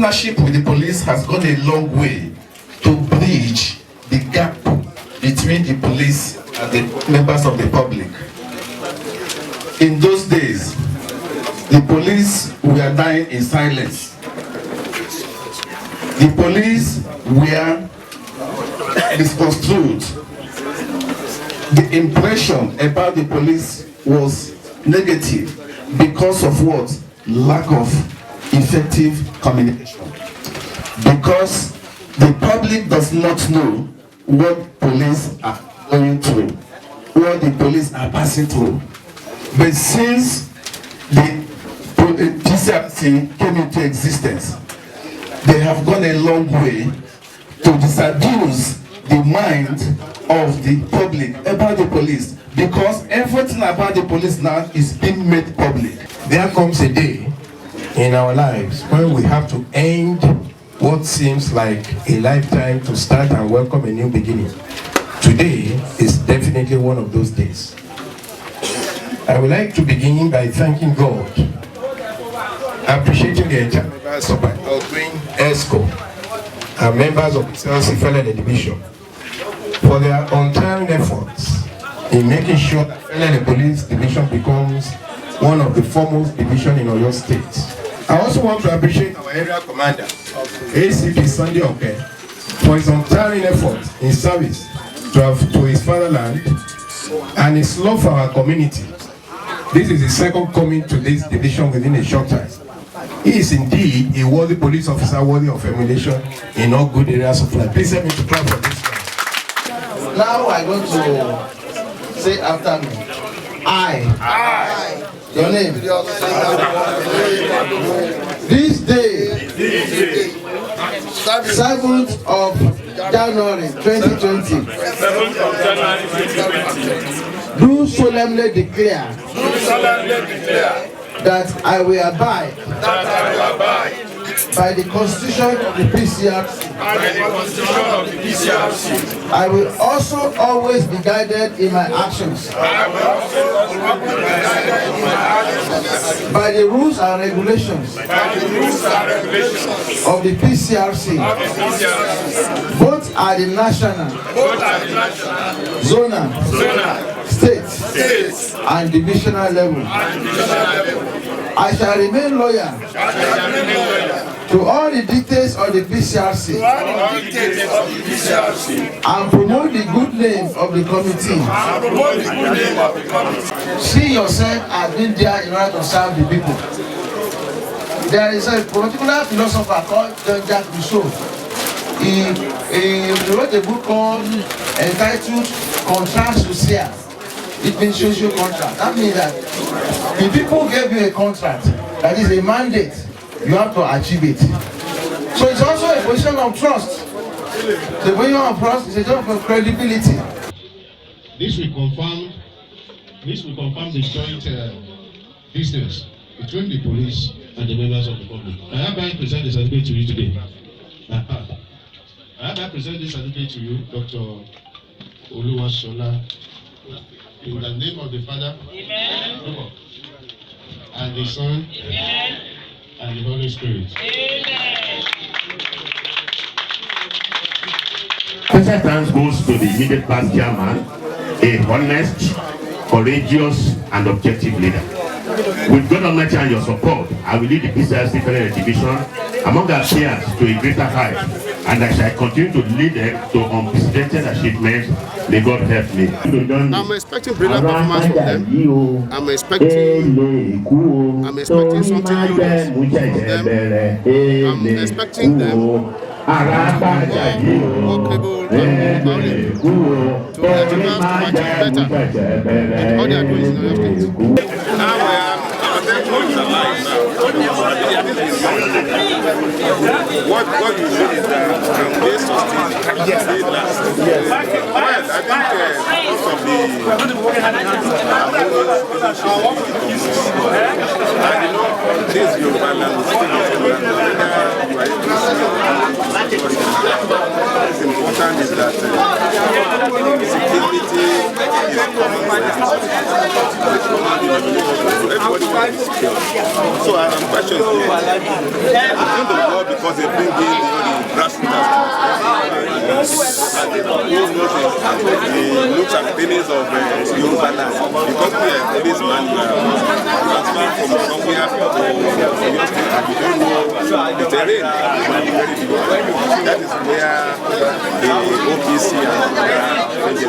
partnership with the police has gone a long way to bridge the gap between the police and the members of the public. In those days, the police were dying in silence. The police were misconstrued. The impression about the police was negative because of what? Lack of effective communication. Because the public does not know what police are going through, what the police are passing through. But since the PCRC came into existence, they have gone a long way to disabuse the mind of the public about the police, because everything about the police now is being made public. There comes a day in our lives when we have to end what seems like a lifetime to start and welcome a new beginning. Today is definitely one of those days. I would like to begin by thanking God, appreciating the entire members of Green ESCO and members of the Chelsea Felele Division for their untiring efforts in making sure that Felele Police Division becomes one of the foremost divisions in Oyo State. I also want to appreciate our area commander, ACP Sunday Oke, for his untiring efforts in service to his fatherland and his love for our community. This is his second coming to this division within a short time. He is indeed a worthy police officer, worthy of emulation in all good areas of life. Please help me to clap for this man. Now I'm going to say after me. I. Your name. This day, 7th of January 2020. Do solemnly declare that I will abide by the Constitution of the PCRC. I will also always be guided in my actions by the rules and regulations of the PCRC, both at the national, zonal, state, and divisional level. I shall remain loyal to all the details of the PCRC and promote the good name of the committee. See yourself as being there in order to serve the people. There is a particular philosopher called Jean-Jacques Rousseau. He wrote a book called entitled Contrat Social. It means social contract. That means that the people gave you a contract, that is a mandate, you have to achieve it. So it's also a position of trust. The position of trust is a job of credibility. This will confirm the joint business between the police and the members of the public. I hereby present the certificate to you today. I hereby present this certificate to you, Dr. Oluwasola. In the name of the Father, Amen, and the Son, Amen, and the Holy Spirit. Amen. Special thanks goes to the immediate past chairman, a honest, courageous, and objective leader. With God Almighty and your support, I will lead the PCRC Felele Division among our peers to a greater height, and I shall continue to lead them to unprecedented achievements. May God help me. I'm expecting brilliant performance from them. I'm expecting something glorious from them. I'm expecting them workable and to help us to achieve better. And all they are doing is in Oyo State. What you said is that based on yes. Yes. Well, I think most of the this Yoruba language what's important is that security is common. Everybody secure. So my question is, it's going to work because they bring in the grassroots and the looks and feelings of Yoruba land. Because we are policemen, transfer from somewhere to your state and you don't know the terrain. That is where the OPC and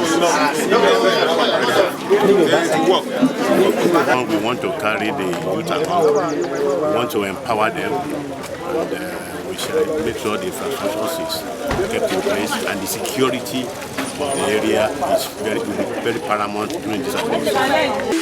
We want to carry the youth along. We want to empower them, and we shall make sure the infrastructure is kept in place and the security of the area is very paramount during this activity.